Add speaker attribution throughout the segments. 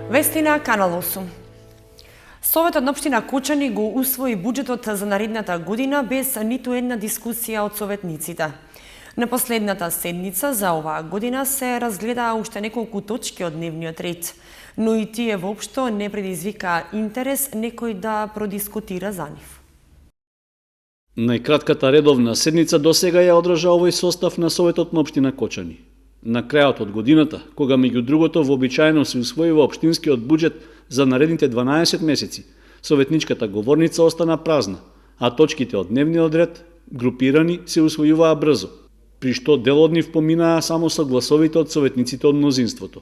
Speaker 1: Вести на Канал 8. Советот на општина Кочани го усвои буџетот за наредната година без ниту една дискусија од советниците. На последната седница за оваа година се разгледаа уште неколку точки од дневниот ред, но и тие воопшто не предизвикаа интерес некој да продискутира за нив.
Speaker 2: Најкратката редовна седница досега ја одржа овој состав на Советот на општина Кочани. На крајот од годината, кога меѓу другото вообичаено се усвојува општинскиот буџет за наредните 12 месеци, советничката говорница остана празна, а точките од дневниот ред, групирани, се усвојуваа брзо, при што дел од нив поминаа само со гласовите од советниците од мнозинството.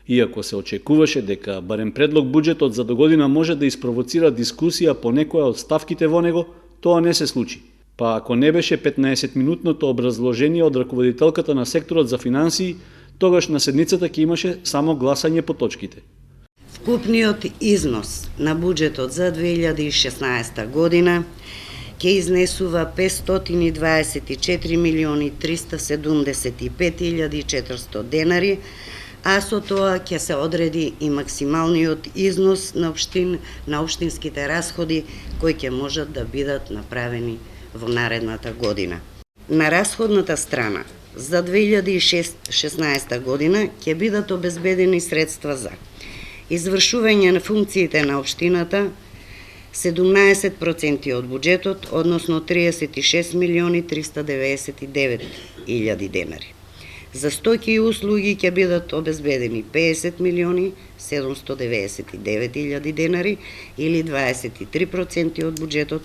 Speaker 2: Иако се очекуваше дека барем предлог буџетот за догодина може да испровоцира дискусија по некоја од ставките во него, тоа не се случи. Па ако не беше 15-минутното образложение од раководителката на секторот за финансии, тогаш на седницата ќе имаше само гласање по точките.
Speaker 3: Вкупниот износ на буџетот за 2016 година ќе изнесува 524.375.400 денари, а со тоа ќе се одреди и максималниот износ на општинските расходи кои ќе можат да бидат направени во наредната година. На расходната страна за 2016 година ќе бидат обезбедени средства за извршување на функциите на општината 17% од буџетот, односно 36.399.000 денари. За стоки и услуги ќе бидат обезбедени 50.799.000 денари или 23% од буџетот.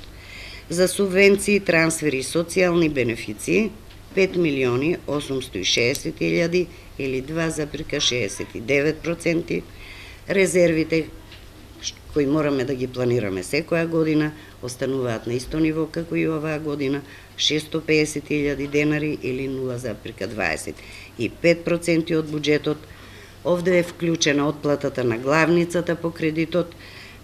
Speaker 3: За субвенции, трансфери и социјални бенефиции 5.860.000 или 2,69%. Резервите кои мораме да ги планираме секоја година остануваат на исто ниво како и оваа година, 650.000 денари или 0,25% од буџетот. Овде е вклучена отплатата на главницата по кредитот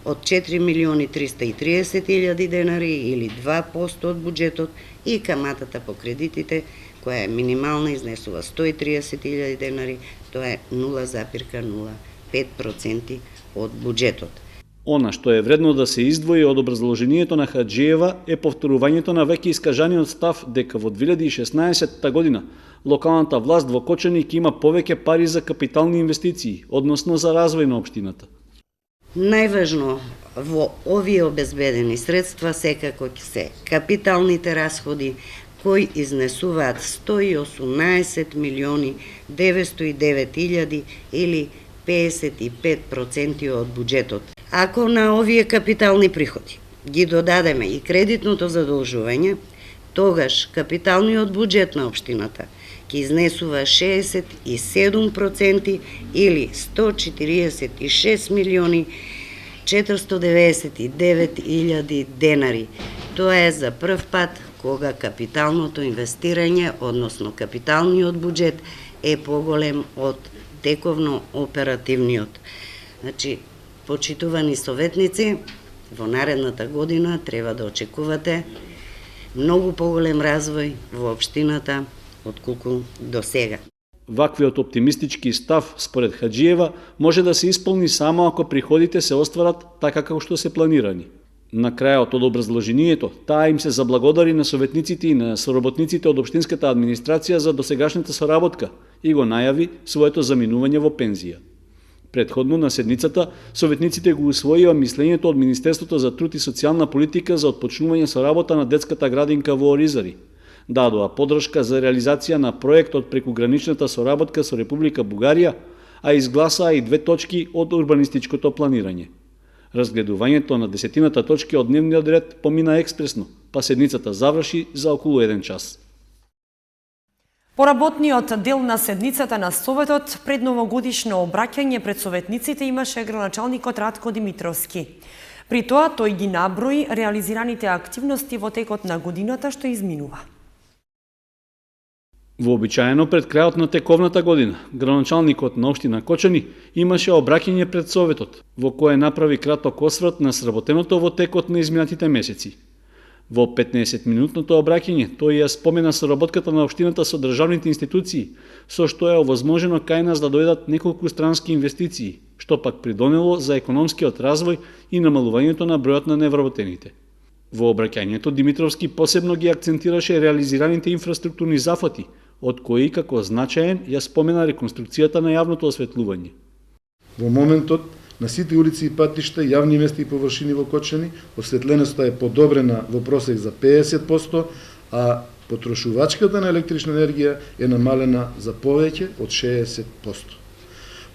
Speaker 3: од 4.330.000 денари или 2% од буџетот и каматата по кредитите, која е минимална, изнесува 130.000 денари, тоа е 0,05% од буџетот.
Speaker 2: Она што е вредно да се издвои од образложението на Хаџиева е повторувањето на веќе искажаниот став дека во 2016 година локалната власт во Кочани ќе има повеќе пари за капитални инвестиции, односно за развој на општината.
Speaker 3: Најважно во овие обезбедени средства секако ќе се капиталните расходи кои изнесуваат 118.909.000 или 55% од буџетот. Ако на овие капитални приходи ги додадеме и кредитното задолжување, тогаш капиталниот буџет на општината ќе изнесува 67% или 146.499.000 денари. Тоа е за прв пат кога капиталното инвестирање, односно капиталниот буџет е поголем од тековно оперативниот. Значи, почитувани советници, во наредната година треба да очекувате многу поголем развој во општината отколку до сега.
Speaker 2: Ваквиот оптимистички став, според Хаџиева, може да се исполни само ако приходите се остварат така како што се планирани. На крајот од образложението, таа им се заблагодари на советниците и на соработниците од општинската администрација за досегашната соработка и го најави своето заминување во пензија. Предходно на седницата, советниците го усвоија мислењето од Министерството за труд и социјална политика за отпочнување со работа на детската градинка во Оризари. Дадоа подршка за реализација на проектот прекуграничната соработка со Република Бугарија, а изгласаа и 2 точки од урбанистичкото планирање. Разгледувањето на 10 точки од дневниот ред помина експресно, па седницата заврши за околу 1 час.
Speaker 1: Поработниот дел на седницата на Советот пред новогодишно обраќање пред советниците имаше градоначалникот Радко Димитровски. При тоа тој ги наброи реализираните активности во текот на годината што изминува.
Speaker 2: Вообичаено пред крајот на тековната година, градоначалникот на општина Кочани имаше обраќање пред Советот, во кое направи краток осврт на сработеното во текот на изминатите месеци. Во 15-минутното обраќање тој ја спомена соработката на општината со државните институции, со што е овозможено кај нас да дојдат неколку странски инвестиции, што пак придонело за економскиот развој и намалувањето на бројот на невработените. Во обраќањето Димитровски посебно ги акцентираше реализираните инфраструктурни зафати, од кои како значаен ја спомена реконструкцијата на јавното осветлување.
Speaker 4: Во моментот на сите улици и патишта, јавни места и површини во Кочани, осветленоста е подобрена во просек за 50%, а потрошувачката на електрична енергија е намалена за повеќе од 60%.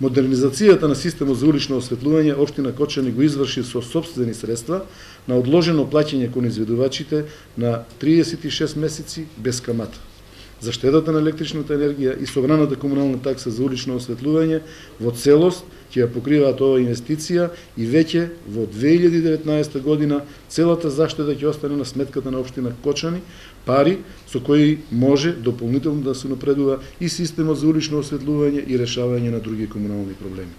Speaker 4: Модернизацијата на системот за улично осветлување општина Кочани го изврши со сопствени средства на одложено плаќање кон изведувачите на 36 месеци без камата. За штедата на електричната енергија и собраната комунална такса за улично осветлување во целост ќе ја покриваат оваа инвестиција и веќе во 2019 година целата заштеда ќе остане на сметката на општина Кочани, пари со кои може дополнително да се напредува и системот за улично осветлување и решавање на други комунални проблеми.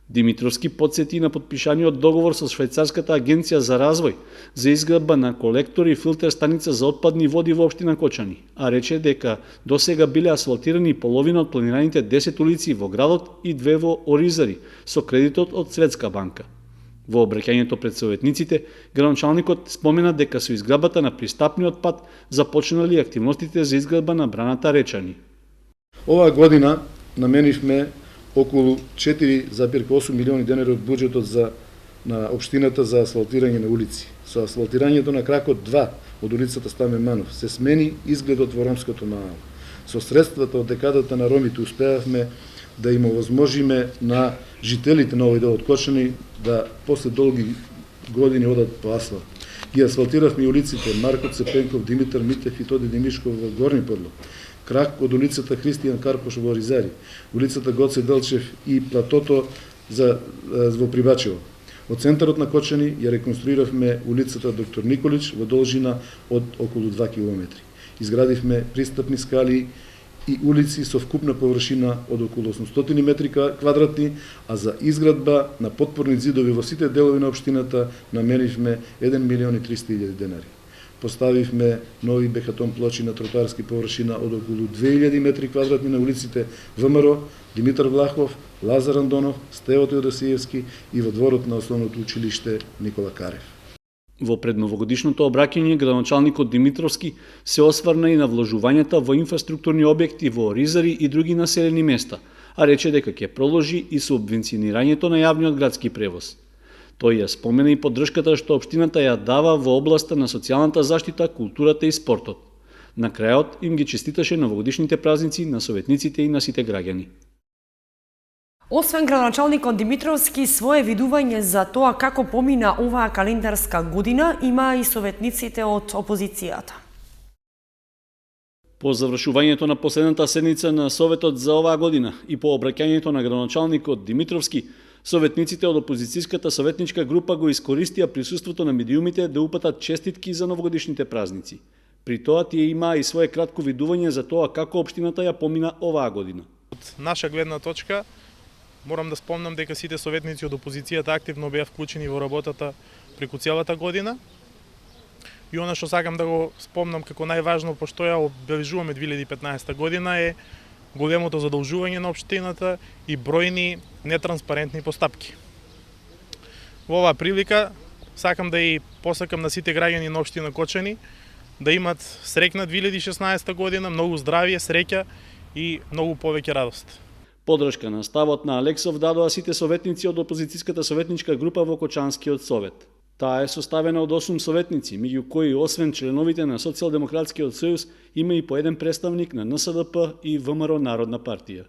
Speaker 2: Димитровски подсети на подпишаниот договор со Швајцарската агенција за развој за изградба на колектор и филтер станица за отпадни води во општина Кочани, а рече дека досега биле асфалтирани половина од планираните 10 улици во градот и 2 во Оризари со кредитот од Светска банка. Во обраќањето пред советниците, градоначалникот спомена дека со изградбата на пристапниот пат започнали активностите за изградба на браната Речани.
Speaker 4: Оваа година наменивме околу 4,8 милиони денари од буџетот на општината за асфалтирање на улици. Со асфалтирањето на кракот 2 од улицата Стамен Манов се смени изгледот во ромското наало. Со средствата од декадата на ромите успеавме да им овозможиме на жителите на овој дел од Кочани да после долги години одат по асфалт. Ги асфалтиравме улиците Марко Цепенков, Димитар Митев и Тоди Демишков во Горни Подлог, крак од улицата Христијан Карпош во Оризари, улицата Гоце Делчев и платото во Прибачево. Од центарот на Кочани ја реконструиравме улицата Доктор Николич во должина од околу 2 километри. Изградивме пристапни скали и улици со вкупна површина од околу 800 метри квадратни, а за изградба на подпорни зидови во сите делови на општината наменивме 1 милион и 300 илјади денари. Поставивме нови бехатон плочи на тротоарски површина од околу 2000 метри квадратни на улиците ВМРО, Димитар Влахов, Лазар Андонов, Стево Теодосиевски и во дворот на основното училиште Никола Карев.
Speaker 2: Во предновогодишното обраќање, градоначалникот Димитровски се осврна и на вложувањата во инфраструктурни објекти во Оризари и други населени места, а рече дека ќе продолжи и субвенционирањето на јавниот градски превоз. Тој ја спомена и поддршката што општината ја дава во областа на социјалната заштита, културата и спортот. На крајот им ги честиташе новогодишните празници на советниците и на сите граѓани.
Speaker 1: Освен градоначалникот Димитровски, свое видување за тоа како помина оваа календарска година има и советниците од опозицијата.
Speaker 2: По завршувањето на последната седница на Советот за оваа година и по обраќањето на градоначалникот Димитровски, советниците од опозицијската советничка група го искористија присуството на медиумите да упатат честитки за новогодишните празници. При тоа тие имаа и свое кратко видување за тоа како општината ја помина оваа година.
Speaker 5: Од наша гледна точка, морам да спомнам дека сите советници од опозицијата активно беа вклучени во работата преку целата година. И она што сакам да го спомнам како најважно, пошто ја обележуваме 2015 година, е големото задолжување на општината и бројни нетранспарентни постапки. Во оваа прилика сакам да и посакам на сите граѓани на општина Кочани да имат среќна 2016 година, многу здравје, среќа и многу повеќе радост.
Speaker 2: Поддршка на ставот на Алексов дадоа сите советници од опозицијската советничка група во Кочанскиот совет. Таа е составена од 8 советници, меѓу кои освен членовите на Социјалдемократскиот сојуз има и по еден представник на НСДП и ВМРО Народна партија.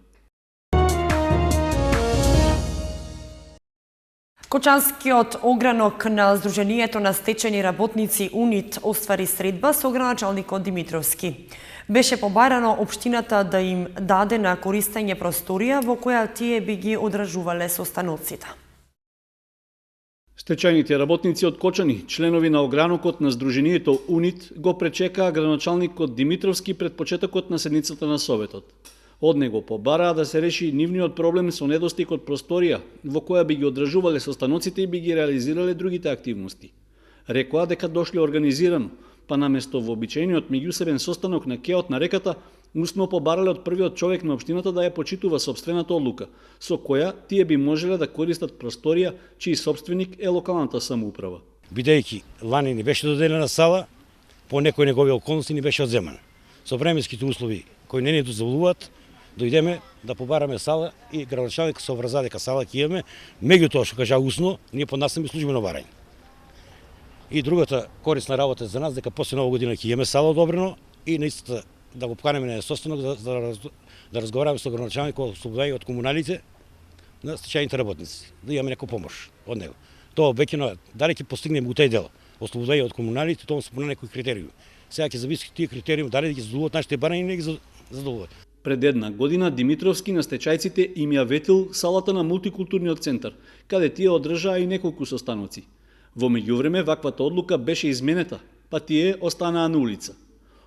Speaker 1: Кочанскиот огранок на Сдруженијето на стечени работници УНИТ оствари средба со градоначалникот Димитровски. Беше побарано општината да им даде на користење просторија во која тие би ги одржувале состаноците.
Speaker 2: Стечајните работници од Кочани, членови на огранокот на Сдруженијето УНИТ, го пречекаа градоначалникот Димитровски пред почетокот на седницата на Советот. Од него побараа да се реши нивниот проблем со недостиг од просторија, во која би ги одржувале состаноците и би ги реализирале другите активности. Рекоа дека дошле организирано, па наместо вообичаениот меѓусебен состанок на кеот на реката, усно побарале од првиот човек на општината да ја почитува сопствената одлука, со која тие би можеле да користат просторија чиј сопственик е локалната самоуправа.
Speaker 6: Бидејќи лани ни беше доделена сала, по некои негови околности ни беше одземана. Со временските услови кои не ни дозволуваат, дојдеме да побараме сала и градоначалник се обврза дека сала ќе имаме, меѓутоа што кажа усно, ние поднасаме службено барање. И другата корисна работа за нас дека после нова година ќе имаме сала одобрено и наистина да го поканеме на состанок да разговараме со градоначалникот ослободување од комуналите на стечајните работници, да имаме некоја помош од него. Тоа обеќано дали ќе постигнеме у тој дел ослободување од комуналите, тоа се по некои критериуми. Сега ќе зависи тие критериуми дали ќе задоволуваат нашите барања или не ги задоволуваат.
Speaker 2: Пред една година Димитровски на стечајците им ја ветил салата на мултикултурниот центар, каде тие одржаа и неколку состаноци. Во меѓувреме ваквата одлука беше изменета, па тие останаа на улица.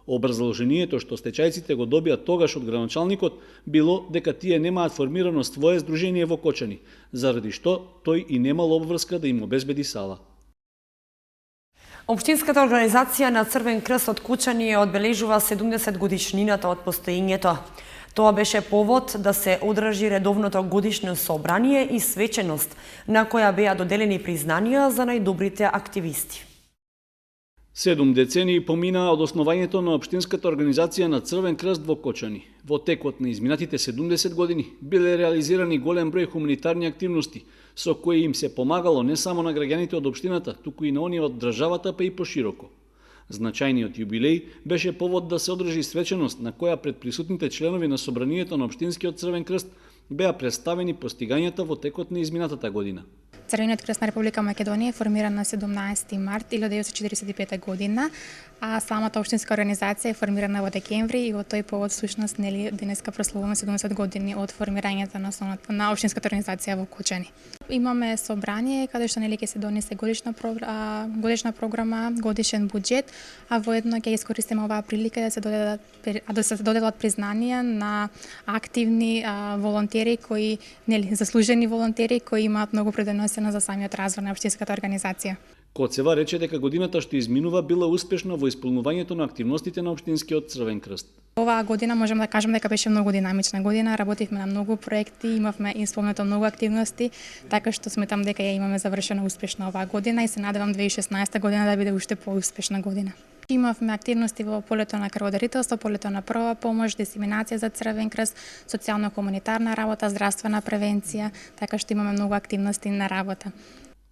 Speaker 2: Образложението што стечајците го добија тогаш од градоначалникот било дека тие немаат формирано свое здружение во Кочани, заради што тој и немал обврска да им обезбеди сала.
Speaker 1: Општинската организација на Црвен крст од Кучани одбележува 70 годишнината од постоењето. Тоа беше повод да се одржи редовното годишно собрание и свеченост, на која беа доделени признанија за најдобрите активисти.
Speaker 2: 7 децении поминаа од основањето на Општинската организација на Црвен крст во Кочани. Во текот на изминатите 70 години биле реализирани голем број хуманитарни активности, со кои им се помагало не само на граѓаните од општината, туку и на оние од државата, па и пошироко. Значајниот јубилеј беше повод да се одржи свеченост на која пред присутните членови на собранието на Општинскиот Црвен крст беа представени постигањата во текот на изминатата година.
Speaker 7: Црвениот крст на Република Македонија е формиран на 17 март 1945 година, а самата општинска организација е формирана во декември и во тој повод всушност нели денеска прославуваме 70 години од формирањето на општинската организација во Кочани. Имаме собрание каде што нели ќе се донесе годишна програма, годишен буџет, а воедно ќе искористиме оваа прилика да се доделат признанија на активни волонтери кои нели заслужени волонтери кои имаат многу предонесено за самиот развој на општинската организација.
Speaker 2: Коцева рече дека годината што изминува била успешна во исполнувањето на активностите на Општинскиот Црвен крст.
Speaker 7: Оваа година можам да кажам дека беше многу динамична година, работивме на многу проекти, имавме исполнето многу активности, така што сметам дека ја имаме завршена успешно оваа година и се надевам 2016 година да биде уште поуспешна година. Имавме активности во полето на крводарителство, полето на прва помош, дисеминација за Црвен крст, социјално-комунитарна работа, здравствена превенција, така што имаме многу активности на работа.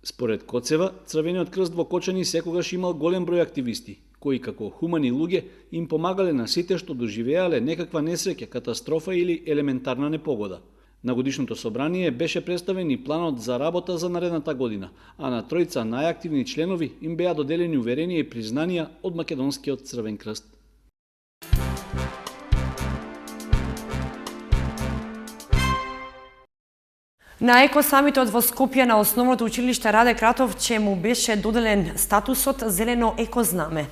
Speaker 2: Според Коцева, Црвениот крст во Кочани секогаш имал голем број активисти, кои како хумани луѓе им помагале на сите што доживеале некаква несреќа, катастрофа или елементарна непогода. На годишното собрание беше представен и планот за работа за наредната година, а на тројца најактивни членови им беа доделени уверенија и признанија од Македонскиот Црвен крст.
Speaker 1: На екосамитот во Скопје на основното училиште Раде Кратовче му беше доделен статусот Зелено екознаме.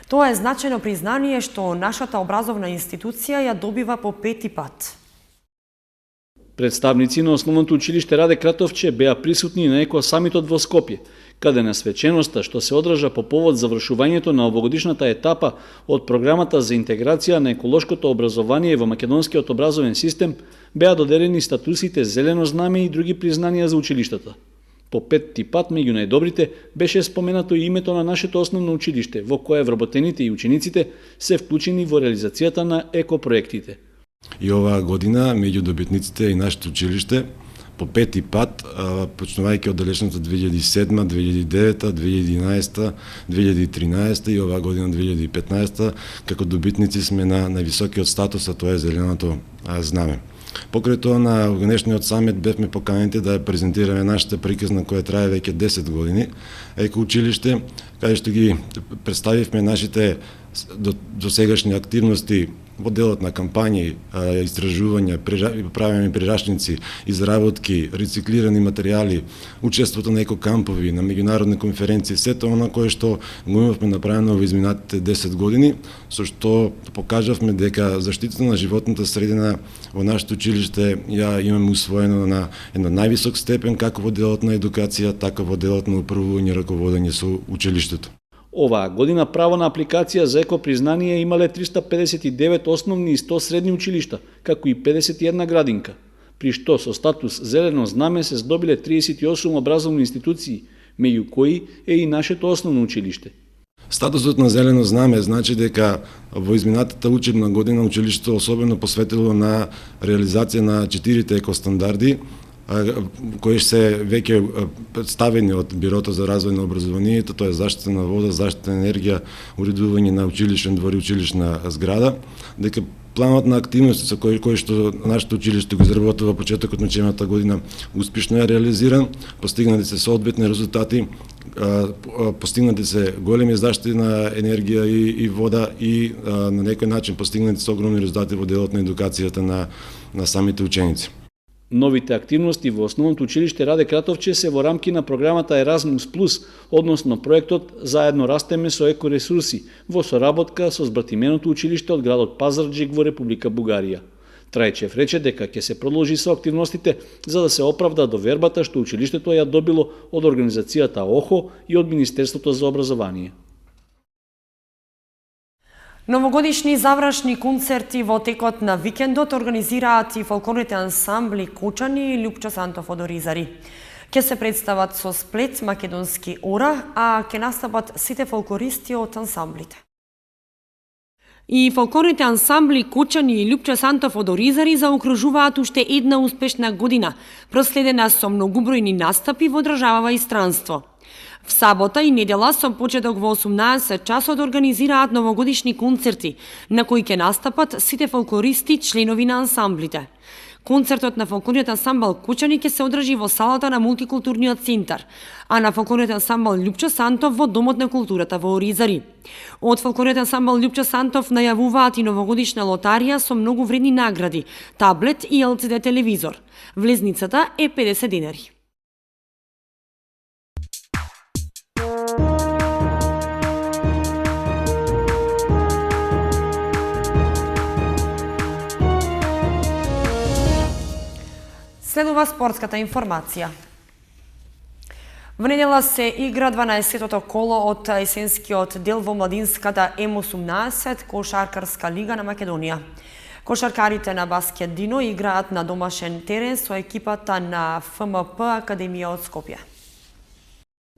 Speaker 1: Тоа е значајно признание што нашата образовна институција ја добива по 5-ти пат.
Speaker 2: Представници на основното училиште Раде Кратовче беа присутни на екосамитот во Скопје, каде на свеченоста што се одржа по повод завршувањето на овогодишната етапа од програмата за интеграција на еколошкото образование во македонскиот образовен систем, беа доделени статусите Зелено знаме и други признанија за училиштата. По 5-ти пат меѓу најдобрите беше споменато и името на нашето основно училиште, во кое вработените и учениците се вклучени во реализацијата на екопроектите.
Speaker 8: И оваа година меѓу добитниците и нашето училиште по 5-ти пат, почнувајќи од далечната 2007, 2009, 2011, 2013 и оваа година 2015, како добитници сме на највисокиот статус, а тоа е Зеленото знаме. Покрај тоа на денешниот самит бевме поканети да ја презентираме нашата приказна која трае веќе 10 години, еко училиште, каде што ги представивме нашите досегашни активности во делот на кампањи, истражувања, правење прирачници, изработки, рециклирани материјали, учеството на екокампови, на меѓународни конференции, сето она кое што го имавме направено во изминатите 10 години, со што покажавме дека заштитата на животната средина во нашето училиште ја имаме усвоено на една највисок степен, како во делот на едукација, така во делот на управување и раководење со училиштето.
Speaker 2: Оваа година право на апликација за еко признание имале 359 основни и 100 средни училишта, како и 51 градинка, при што со статус зелено знаме се здобиле 38 образовни институции, меѓу кои е и нашето основно училиште.
Speaker 8: Статусот на зелено знаме значи дека во изминатата учебна година училиштето особено посветило на реализација на 4 екостандарди, кои се веќе представени од Бирото за развој на образованието, тоа е заштита на вода, заштита на енергија, уредување на училишен двор и училишна зграда, дека планот на активности со кој што нашето училиште го изработува во почетокот на учебната година успешно е реализиран, постигнати се соодветни резултати, постигнати се големи заштити на енергија и вода и на некој начин постигнати се огромни резултати во делот на едукацијата на самите ученици.
Speaker 2: Новите активности во основното училиште Раде Кратовче се во рамки на програмата Erasmus+, односно проектот Заедно растеме со екоресурси, во соработка со збратименото училиште од градот Пазарџик во Република Бугарија. Трајчев рече дека ќе се продолжи со активностите за да се оправда довербата што училиштето ја добило од организацијата ОХО и од Министерството за образование.
Speaker 1: Новогодишни завршни концерти во текот на викендот организираат и фолклорните ансамбли Кучани и Лјупчо Сантов од Оризари. Ке се представат со сплет македонски ора, а ке настапат сите фолклористи од ансамблите. И фолклорните ансамбли Кучани и Лјупчо Сантов од Оризари заокружуваат уште една успешна година, проследена со многубројни настапи во држава и странство. В сабота и недела со почеток во 18 часот организираат новогодишни концерти, на кои ќе настапат сите фолклористи членови на ансамблите. Концертот на фолклорниот ансамбл Кучани ќе се одржи во салата на мултикултурниот центар, а на фолклорниот ансамбл Лјупчо Сантов во Домот на културата во Оризари. Од фолклорниот ансамбл Лјупчо Сантов најавуваат и новогодишна лотарија со многу вредни награди, таблет и LCD телевизор. Влезницата е 50 денари. Следува спортската информација. Во недела се игра 12-тото коло од есенскиот дел во младинската М18 кошаркарска лига на Македонија. Кошаркарите на Баскет Дино играат на домашен терен со екипата на ФМП Академија од Скопје.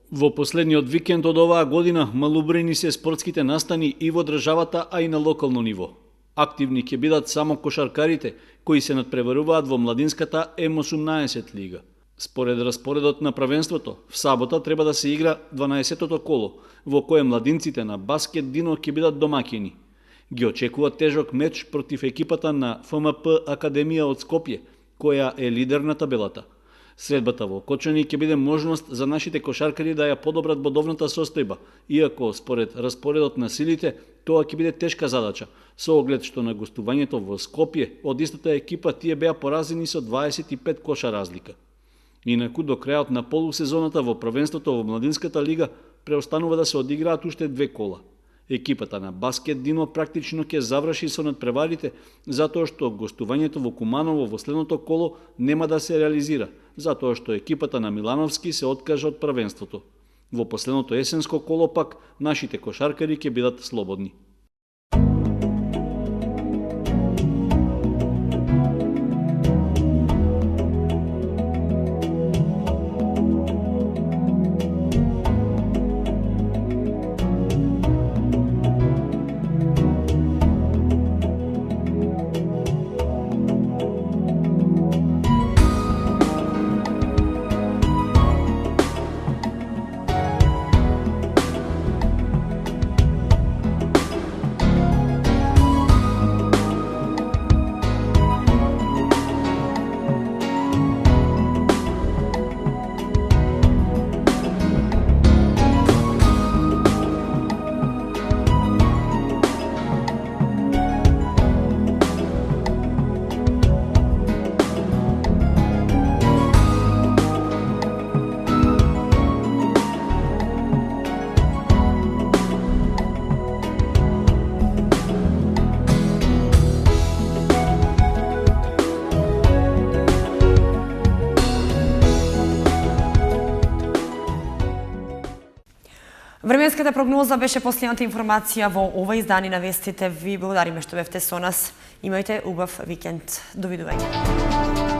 Speaker 2: Во последниот викенд од оваа година малобројни се спортските настани и во државата, а и на локално ниво. Активни ќе бидат само кошаркарите, кои се надпреваруваат во младинската М18 лига. Според распоредот на правенството, в сабота треба да се игра 12-тото коло, во кое младинците на Баскет Дино ќе бидат домаќини. Ги очекува тежок меч против екипата на ФМП Академија од Скопје, која е лидер на табелата. Средбата во Кочани ќе биде можност за нашите кошаркари да ја подобрат бодовната состојба, иако според распоредот на силите тоа ќе биде тешка задача, со оглед што на гостувањето во Скопје од истата екипа тие беа поразени со 25 коша разлика. Инаку до крајот на полусезоната во првенството во младинската лига преостанува да се одиграат уште 2 кола. Екипата на Баскет Дино практично ќе заврши со надпреварите, затоа што гостувањето во Куманово во следното коло нема да се реализира, затоа што екипата на Милановски се откажа од првенството. Во последното есенско коло пак нашите кошаркари ќе бидат слободни.
Speaker 1: Временската прогноза беше последната информација во ова издание на вестите. Ви благодариме што бевте со нас. Имајте убав викенд. Довидување.